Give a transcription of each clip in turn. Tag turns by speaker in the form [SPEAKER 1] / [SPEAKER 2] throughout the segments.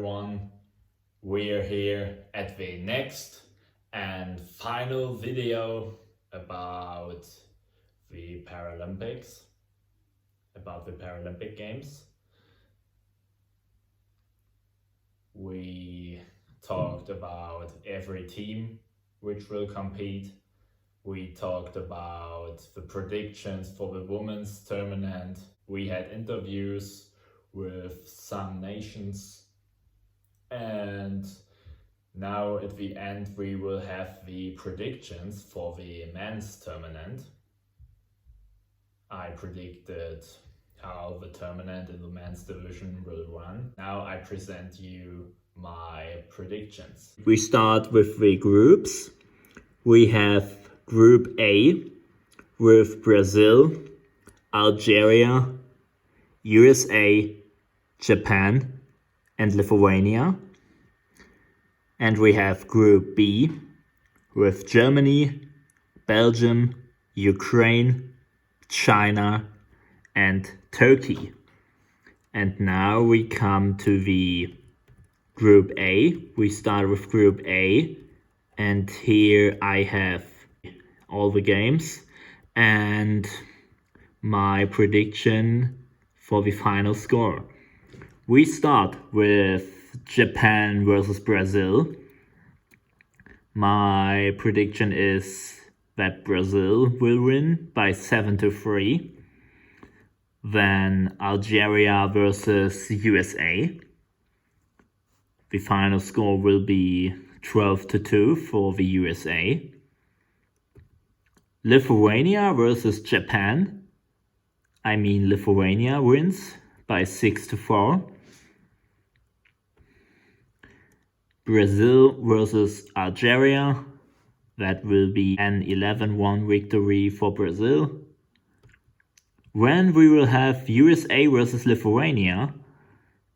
[SPEAKER 1] everyone. We're here at the next and final video about the Paralympics, about the Paralympic Games. We talked about every team which will compete. We talked about the predictions for the women's tournament. We had interviews with some nations. And now at the end we will have the predictions for the men's tournament. I predicted how the tournament in the men's division will run. Now I present you my predictions.
[SPEAKER 2] We start with the groups. We have Group A with Brazil, Algeria, USA, Japan, and Lithuania. And we have Group B with Germany, Belgium, Ukraine, China, and Turkey. And now we come to the Group A. We start with Group A, and here I have all the games and my prediction for the final score. We start with Japan versus Brazil. My prediction is that Brazil will win by 7-3. Then Algeria versus USA. The final score will be 12-2 for the USA. Lithuania versus Japan. I mean Lithuania wins by 6-4. Brazil versus Algeria. That will be an 11-1 victory for Brazil. When we will have USA versus Lithuania,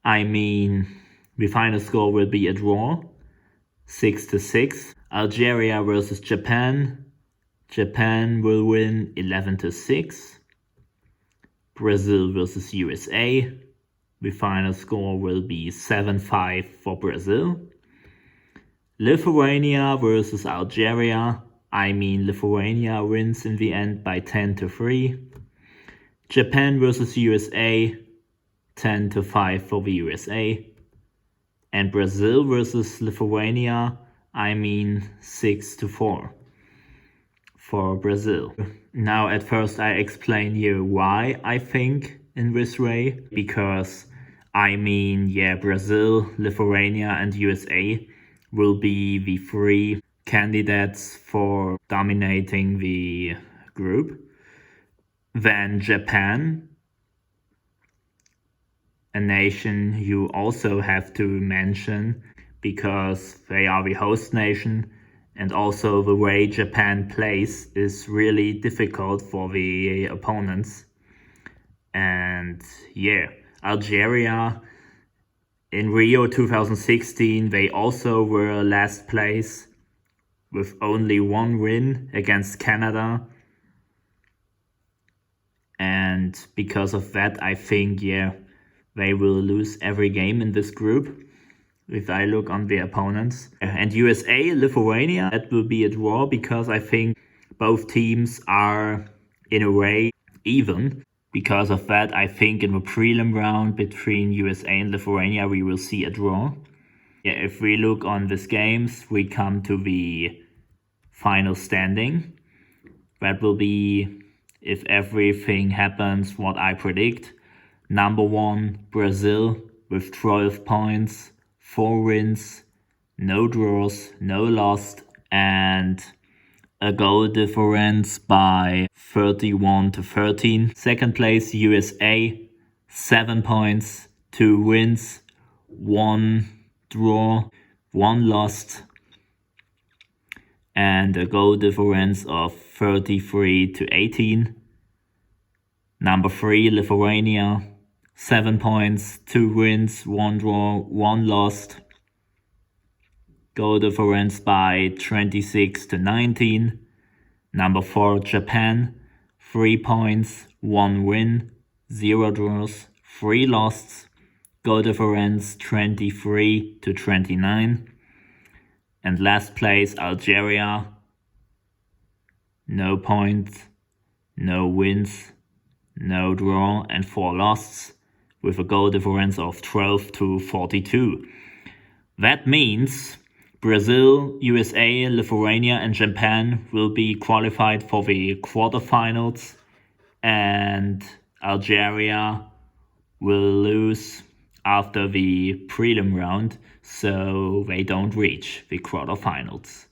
[SPEAKER 2] I mean the final score will be a draw, 6-6. Algeria versus Japan. Japan will win 11-6. Brazil versus USA. The final score will be 7-5 for Brazil. Lithuania versus Algeria. I mean Lithuania wins in the end by 10-3. Japan versus USA. 10-5 for the USA. And Brazil versus Lithuania. I mean 6-4 for Brazil. Now at first I explain you why I think in this way. Because I mean, Brazil, Lithuania and USA will be the three candidates for dominating the group. Then Japan, a nation you also have to mention because they are the host nation, and also the way Japan plays is really difficult for the opponents. And Algeria, in Rio 2016, they also were last place with only one win against Canada. And because of that, I think, they will lose every game in this group if I look on the opponents. And USA, Lithuania, that will be a draw because I think both teams are, in a way, even. Because of that, I think in the prelim round between USA and Lithuania, we will see a draw. If we look on these games, we come to the final standing. That will be, if everything happens what I predict, number 1, Brazil with 12 points, 4 wins, no draws, no lost, and a goal difference by 31-13. Second place, USA, 7 points, 2 wins, 1 draw, 1 lost, and a goal difference of 33-18. Number 3, Lithuania, 7 points, 2 wins, 1 draw, 1 lost. Goal difference by 26-19. Number 4, Japan, 3 points, 1 win, 0 draws, 3 losts. goal difference 23-29. And last place, Algeria, no points, no wins, no draw, and 4 losses, with a goal difference of 12-42. That means Brazil, USA, Lithuania, and Japan will be qualified for the quarterfinals, and Algeria will lose after the prelim round, so they don't reach the quarterfinals.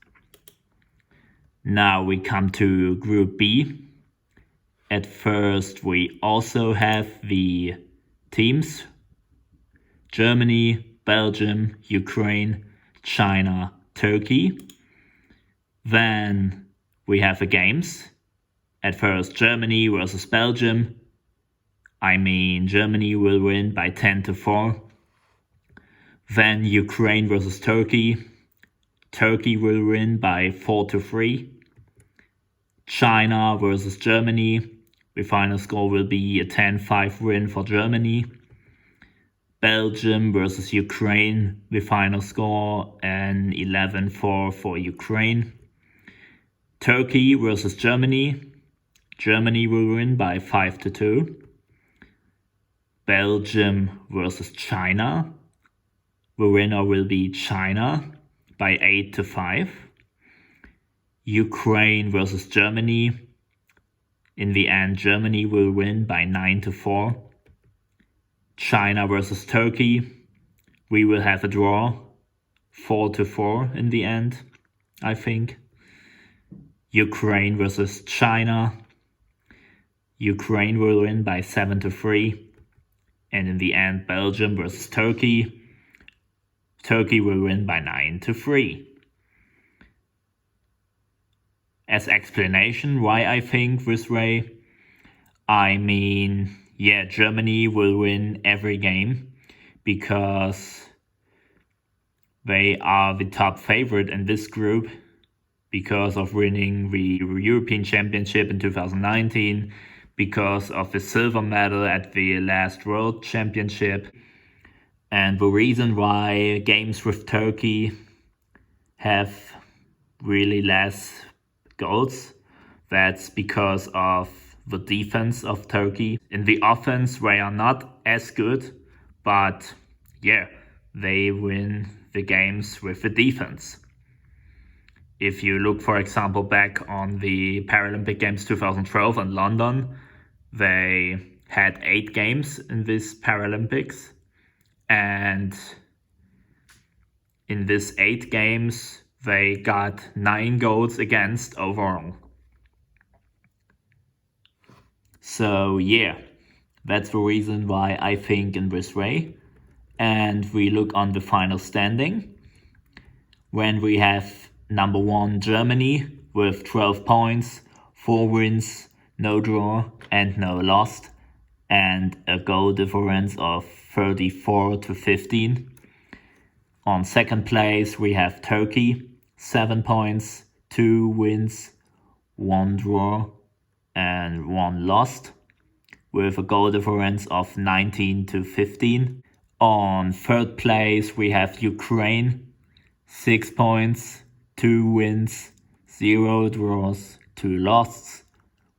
[SPEAKER 2] Now we come to Group B. At first we also have the teams: Germany, Belgium, Ukraine, China, Turkey. Then we have the games. At first Germany versus Belgium. Germany will win by 10-4. Then Ukraine versus Turkey. Turkey will win by 4-3. China versus Germany. The final score will be a 10-5 win for Germany. Belgium versus Ukraine. The final score an 11-4 for Ukraine. Turkey versus Germany. Germany will win by 5-2. Belgium versus China. The winner will be China by 8-5. Ukraine versus Germany. In the end, Germany will win by 9-4. China versus Turkey. We will have a draw, 4-4 in the end, I think. Ukraine versus China. Ukraine will win by 7-3. And in the end, Belgium versus Turkey. Turkey will win by 9-3. As explanation why I think this way, Germany will win every game because they are the top favorite in this group because of winning the European Championship in 2019, because of the silver medal at the last World Championship. And the reason why games with Turkey have really less goals, that's because of the defense of Turkey. In the offense, they are not as good, but they win the games with the defense. If you look, for example, back on the Paralympic Games 2012 in London, they had 8 games in this Paralympics. And in these 8 games, they got 9 goals against overall. So that's the reason why I think in this way. And we look on the final standing. When we have number 1 Germany with 12 points, 4 wins, no draw and no loss, and a goal difference of 34-15. On second place we have Turkey, 7 points, 2 wins, 1 draw and 1 loss, with a goal difference of 19-15. On third place we have Ukraine, 6 points, 2 wins, 0 draws, 2 losses,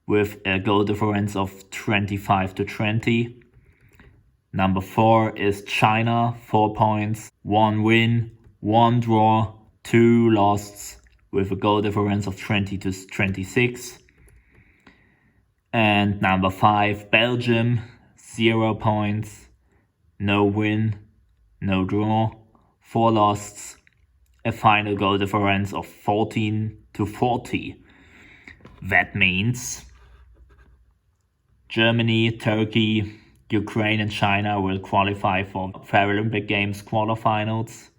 [SPEAKER 2] with a goal difference of 25-20. Number 4 is China, 4 points, 1 win, 1 draw, 2 losses, with a goal difference of 20-26. And number 5, Belgium, 0 points, no win, no draw, 4 losses, a final goal difference of 14-40. That means Germany, Turkey, Ukraine and China will qualify for Paralympic Games quarterfinals,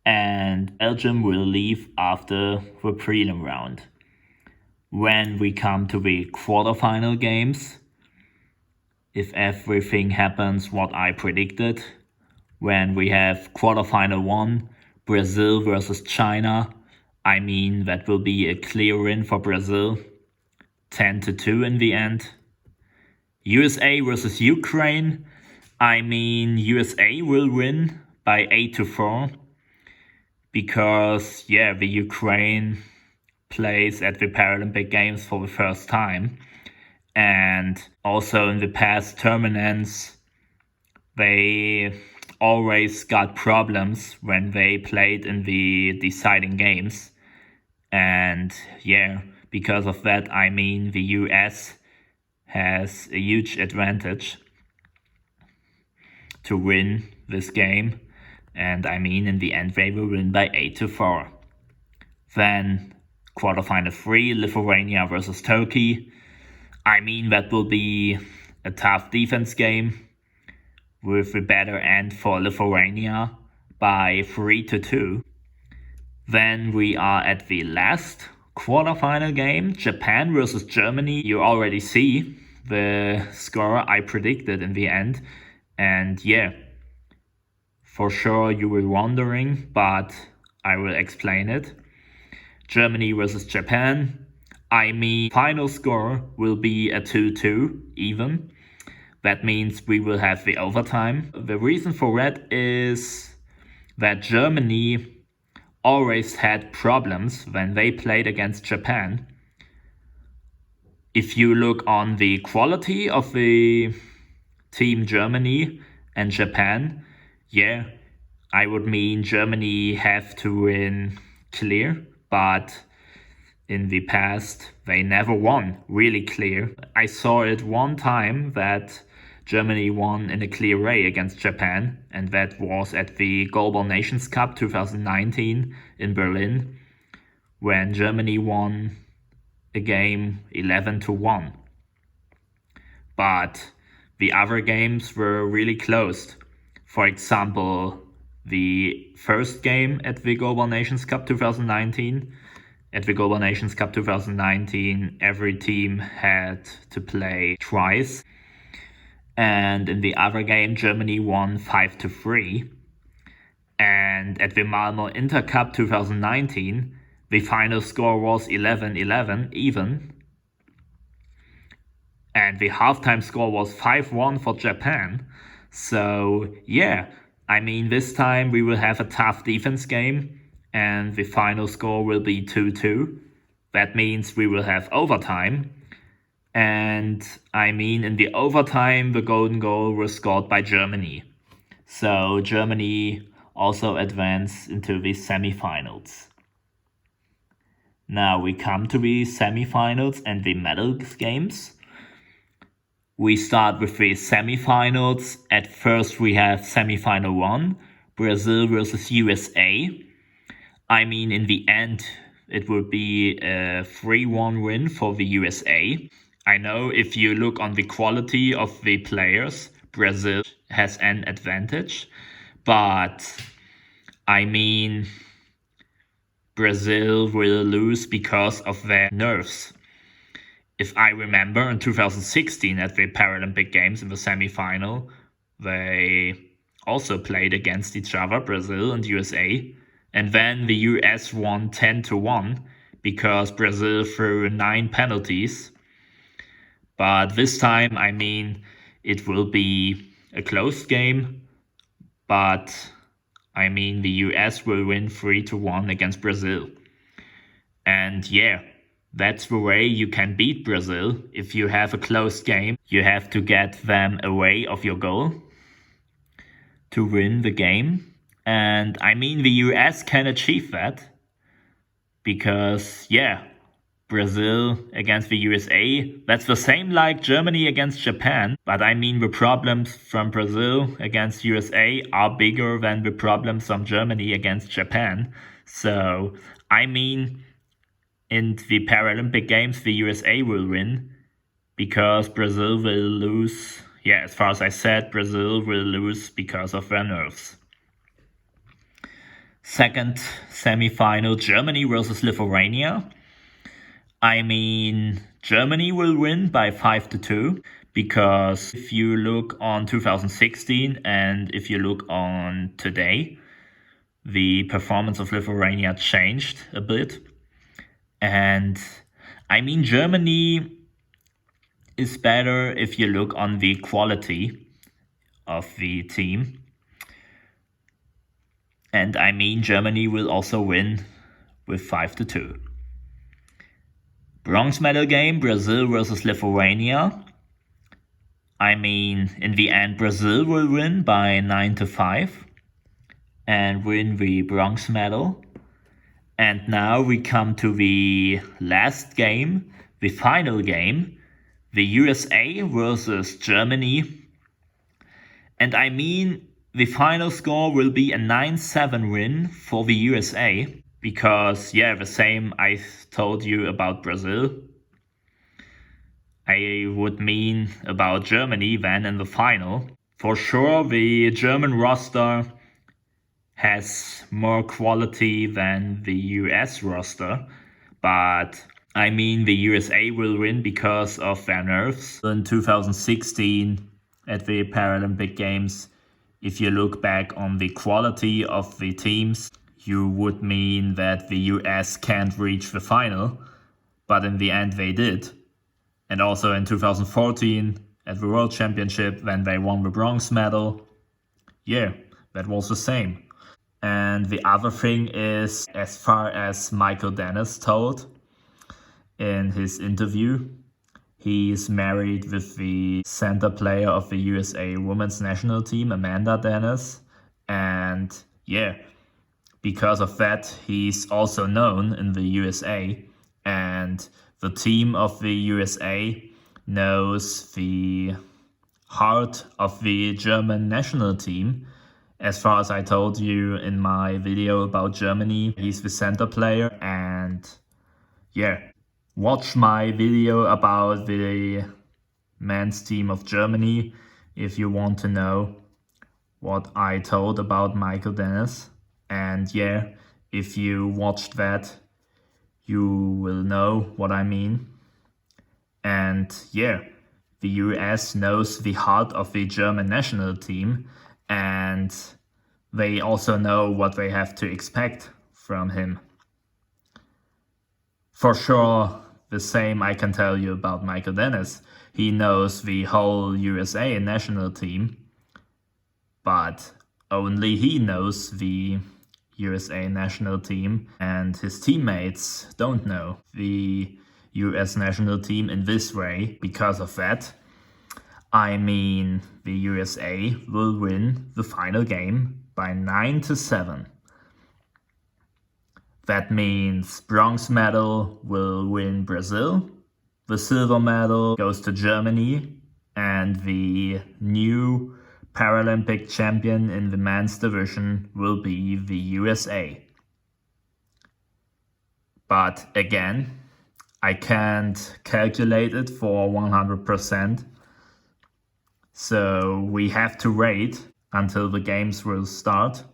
[SPEAKER 2] and Belgium will leave after the prelim round. When we come to the quarterfinal games, if everything happens what I predicted, when we have quarterfinal 1, Brazil versus China, that will be a clear win for Brazil, 10-2 in the end. USA versus Ukraine, I mean, USA will win by 8-4 because, the Ukraine plays at the Paralympic Games for the first time. And also in the past tournaments, they always got problems when they played in the deciding games. And because of that, I mean, the US has a huge advantage to win this game. And I mean, in the end, they will win by 8-4. Then quarterfinal 3, Lithuania versus Turkey. I mean, that will be a tough defense game with a better end for Lithuania by 3-2. Then we are at the last quarterfinal game, Japan versus Germany. You already see the score I predicted in the end. And for sure you were wondering, but I will explain it. Germany versus Japan. I mean, final score will be a 2-2 even. That means we will have the overtime. The reason for that is that Germany always had problems when they played against Japan. If you look on the quality of the team Germany and Japan, I would mean Germany have to win clear, but in the past they never won really clear. I saw it one time that Germany won in a clear way against Japan, and that was at the Goalball Nations Cup 2019 in Berlin, when Germany won a game 11-1. But the other games were really close. For example, the first game at the Goalball Nations Cup 2019. At the Goalball Nations Cup 2019, every team had to play twice. And in the other game, Germany won 5-3. And at the Malmo Inter Cup 2019, the final score was 11-11 even. And the halftime score was 5-1 for Japan. So I mean, this time we will have a tough defense game, and the final score will be 2-2. That means we will have overtime. And I mean, in the overtime, the golden goal was scored by Germany. So Germany also advanced into the semifinals. Now we come to the semifinals and the medal games. We start with the semifinals. At first we have semifinal 1, Brazil versus USA. I mean, in the end, it would be a 3-1 win for the USA. I know if you look on the quality of the players, Brazil has an advantage. But I mean, Brazil will lose because of their nerves. If I remember, in 2016 at the Paralympic Games in the semi-final, they also played against each other, Brazil and USA. And then the US won 10-1 because Brazil threw 9 penalties. But this time, I mean, it will be a close game. But I mean, the US will win 3-1 against Brazil. And that's the way you can beat Brazil. If you have a close game, you have to get them away of your goal to win the game. And I mean, the US can achieve that because, Brazil against the USA, that's the same like Germany against Japan. But I mean, the problems from Brazil against USA are bigger than the problems from Germany against Japan. So, I mean, in the Paralympic Games, the USA will win because Brazil will lose. As far as I said, Brazil will lose because of their nerves. Second semi-final, Germany versus Lithuania. I mean, Germany will win by 5-2 because if you look on 2016 and if you look on today, the performance of Lithuania changed a bit. And I mean, Germany is better if you look on the quality of the team. And I mean, Germany will also win with 5-2. Bronze medal game, Brazil versus Lithuania. I mean, in the end, Brazil will win by 9-5 and win the bronze medal. And now we come to the last game, the final game, the USA versus Germany. And I mean, the final score will be a 9-7 win for the USA. Because, yeah, the same I told you about Brazil, I would mean about Germany then in the final. For sure, the German roster has more quality than the US roster, but I mean the USA will win because of their nerves. In 2016 at the Paralympic Games, if you look back on the quality of the teams, you would mean that the US can't reach the final, but in the end they did. And also in 2014 at the World Championship when they won the bronze medal, yeah, that was the same. And the other thing is, as far as Michael Dennis told in his interview, he's married with the center player of the USA women's national team, Amanda Dennis. And yeah, because of that, he's also known in the USA. And the team of the USA knows the heart of the German national team. As far as I told you in my video about Germany, he's the center player. And yeah, watch my video about the men's team of Germany if you want to know what I told about Michael Dennis. And yeah, if you watched that, you will know what I mean. And yeah, the US knows the heart of the German national team, and they also know what they have to expect from him. For sure, the same I can tell you about Michael Dennis. He knows the whole USA national team, but only he knows the USA national team, and his teammates don't know the US national team in this way. Because of that, I mean, the USA will win the final game by 9-7. That means bronze medal will win Brazil, the silver medal goes to Germany, and the new Paralympic champion in the men's division will be the USA. But again, I can't calculate it for 100%. So we have to wait until the games will start,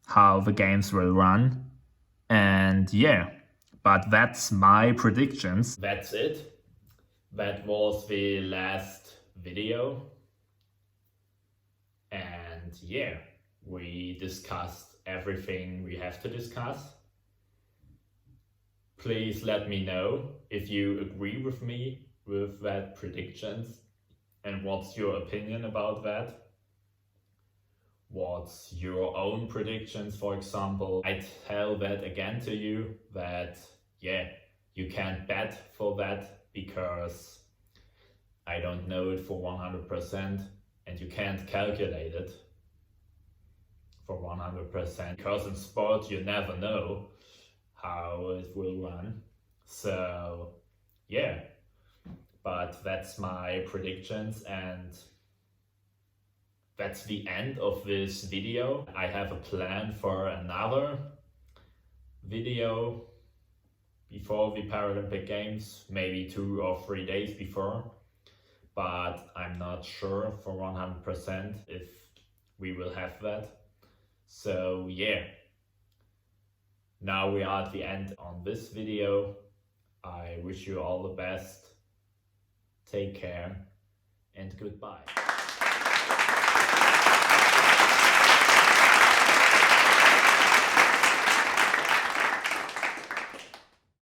[SPEAKER 2] how the games will run. And yeah, but that's my predictions.
[SPEAKER 1] That's it. That was the last video. And yeah, we discussed everything we have to discuss. Please let me know if you agree with me with that predictions and what's your opinion about that. What's your own predictions, for example? I tell that again to you that, yeah, you can't bet for that because I don't know it for 100% and you can't calculate it for 100% because in sport you never know how it will run. So yeah, but that's my predictions, and that's the end of this video. I have a plan for another video before the Paralympic Games, maybe 2 or 3 days before, but I'm not sure for 100% if we will have that. So yeah, now we are at the end on this video. I wish you all the best. Take care and goodbye.